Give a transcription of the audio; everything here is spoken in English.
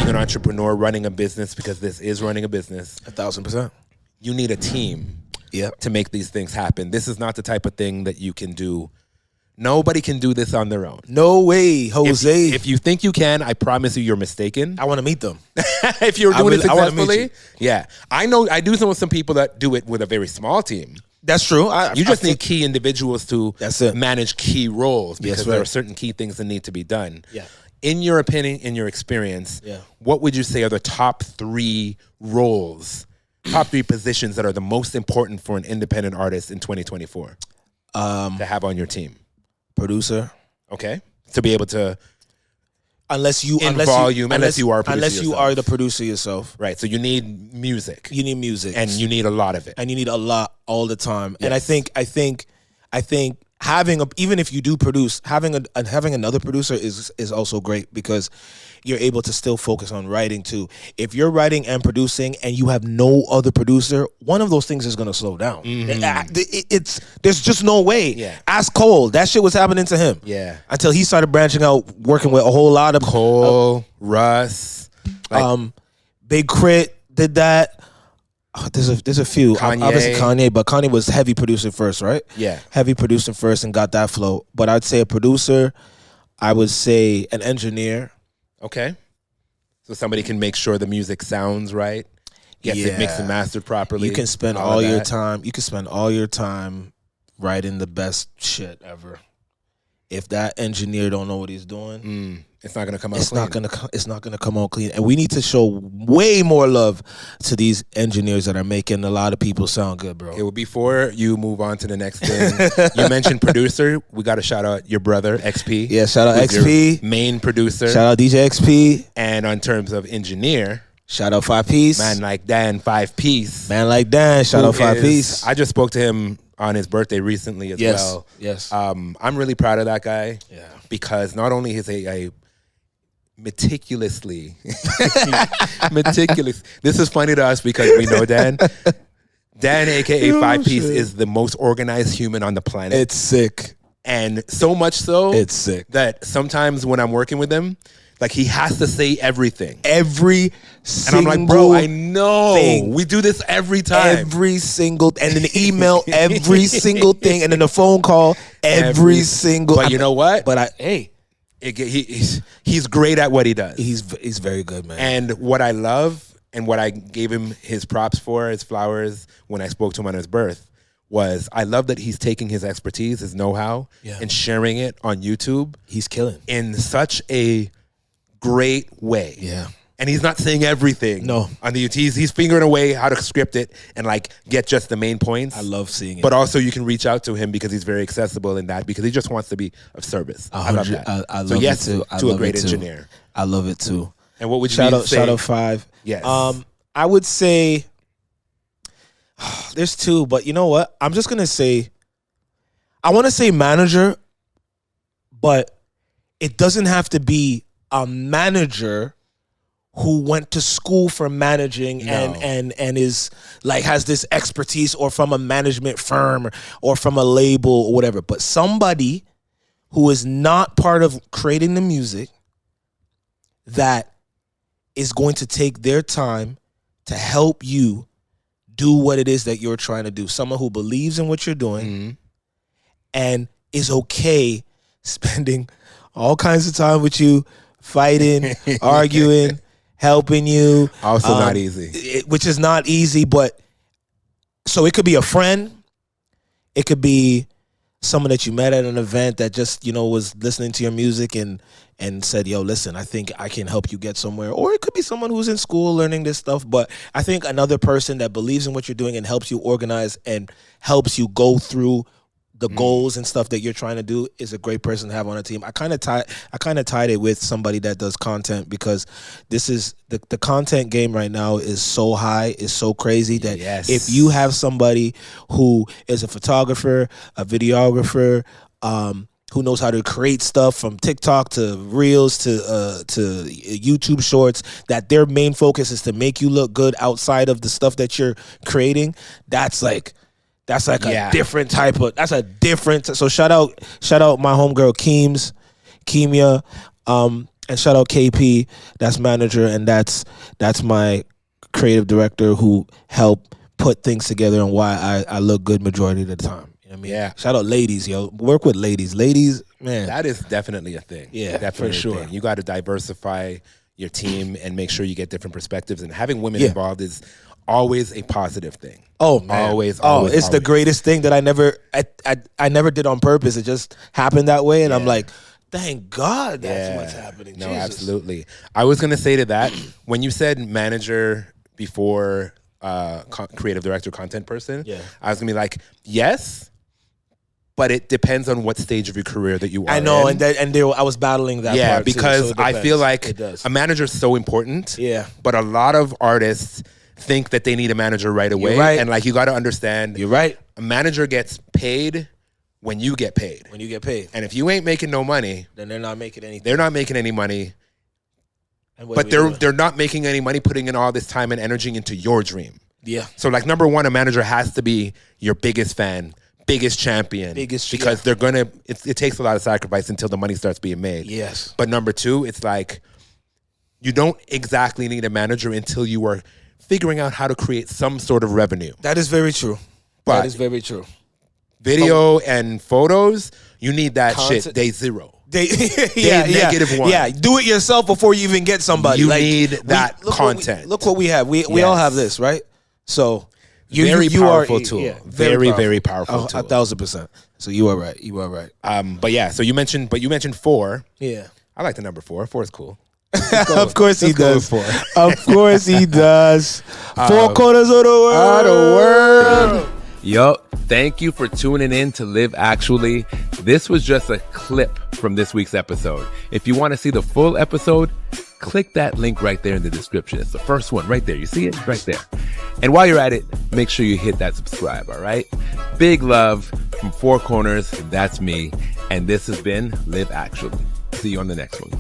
being an entrepreneur, running a business, because this is running a business. 1,000%. You need a team to make these things happen. This is not the type of thing that you can do. Nobody can do this on their own. No way, Jose. If you think you can, I promise you, you're mistaken. I want to meet them. If you're doing it successfully, yeah. I know some people that do it with a very small team. That's true. You just need key individuals to manage key roles, because there are certain key things that need to be done. Yeah. In your opinion, in your experience, what would you say are the top 3 roles, top 3 positions that are the most important for an independent artist in 2024 to have on your team? Producer. Okay. To be able to, unless you are the producer yourself. Right. So you need music. You need music. And you need a lot of it. And you need a lot all the time. Yes. And I think having even if you do produce, having another producer is also great, because you're able to still focus on writing too. If you're writing and producing and you have no other producer, one of those things is going to slow down. There's just no way. Yeah. Ask Cole. That shit was happening to him. Yeah. Until he started branching out, working with a whole lot of Cole, Russ, Big Crit did that. There's a few. Kanye. Obviously Kanye, but Kanye was heavy producing first, right? Yeah. Heavy producing first and got that flow. But I'd say a producer. I would say an engineer. Okay. So somebody can make sure the music sounds right, gets it mixed and mastered properly. You can spend all your time. You can spend all your time writing the best shit ever. If that engineer don't know what he's doing, it's not gonna come out clean. It's not gonna come out clean. And we need to show way more love to these engineers that are making a lot of people sound good, bro. Okay, well, before you move on to the next thing, you mentioned producer. We got to shout out your brother XP. Yeah, shout out XP, main producer. Shout out DJ XP. And on terms of engineer, shout out 5 Piece. Man like Dan, 5 Piece. Man like Dan, shout out 5 Piece. I just spoke to him on his birthday recently as well. Yes. I'm really proud of that guy. Yeah. Because not only is a meticulously this is funny to us because we know Dan, aka 5 Piece, is the most organized human on the planet. It's sick. And so much so, it's sick, that sometimes when I'm working with him, like, he has to say everything. Every single thing. And I'm like, bro, I know. We do this every time. Every single, and in the email, every single thing, and in the phone call, every single. But you know what? But he's great at what he does. He's very good, man. And what I love, and what I gave him his props for, his flowers, when I spoke to him on his birth, was I love that he's taking his expertise, his know-how, and sharing it on YouTube. He's killing. In such a great way. Yeah. And he's not saying everything. No. On the YouTube. He's figuring a way how to script it and like get just the main points. I love seeing it. But also you can reach out to him because he's very accessible in that, because he just wants to be of service. I love that. I love it too. To a great engineer. I love it too. And what would you say? Shout out 5. Yes. I would say there's 2, but you know what? I'm just gonna say, I want to say manager, but it doesn't have to be a manager who went to school for managing and is like has this expertise, or from a management firm or from a label or whatever, but somebody who is not part of creating the music, that is going to take their time to help you do what it is that you're trying to do. Someone who believes in what you're doing and is okay spending all kinds of time with you, fighting, arguing, helping you. Also not easy. Which is not easy, but so it could be a friend. It could be someone that you met at an event that just, was listening to your music and said, yo, listen, I think I can help you get somewhere. Or it could be someone who's in school learning this stuff. But I think another person that believes in what you're doing and helps you organize and helps you go through the goals and stuff that you're trying to do is a great person to have on a team. I kind of tied it with somebody that does content, because this is the content game right now is so high, is so crazy that if you have somebody who is a photographer, a videographer, who knows how to create stuff from TikTok to Reels to YouTube Shorts, that their main focus is to make you look good outside of the stuff that you're creating, that's a different type of, so shout out my homegirl Keemia. And shout out KP, that's manager, and that's my creative director who helped put things together and why I look good majority of the time. You know what I mean? Yeah. Shout out ladies, yo. Work with ladies. Ladies, man. That is definitely a thing. Yeah, definitely for sure. A thing. You got to diversify your team and make sure you get different perspectives. And having women involved is always a positive thing. Oh man, always. It's the greatest thing that I never did on purpose. It just happened that way, and I'm like, thank God that's what's happening. No, Jesus. absolutely. I was gonna say to that, when you said manager before creative director, content person, I was gonna be like, yes, but it depends on what stage of your career that you are. I know, in. I was battling that. Yeah, part because too, so I feel like a manager is so important. Yeah, but a lot of artists think that they need a manager right away. You're right. And like, you got to understand, you're right. A manager gets paid when you get paid. When you get paid. And if you ain't making no money, then they're not making anything. They're not making any money. But they're not making any money putting in all this time and energy into your dream. Yeah. So like, number one, a manager has to be your biggest fan, biggest champion. Because they're going to, it takes a lot of sacrifice until the money starts being made. Yes. But number two, it's like, you don't exactly need a manager until you are figuring out how to create some sort of revenue. That is very true. But that is very true. Video and photos, you need that shit day zero. Negative one. Yeah, do it yourself before you even get somebody. You need that content. Look what we have. We all have this, right? So very powerful tool. Yeah, very powerful tool. 1,000%. So you are right. You are right. But yeah, so you mentioned 4. Yeah. I like the number 4. 4 is cool. Of course he does. Of course he does. 4 corners of the world. Yo, thank you for tuning in to Live Actually. This was just a clip from this week's episode. If you want to see the full episode, click that link right there in the description. It's the first one right there. You see it right there. And while you're at it, make sure you hit that subscribe, all right? Big love from 4 corners. That's me. And this has been Live Actually. See you on the next one.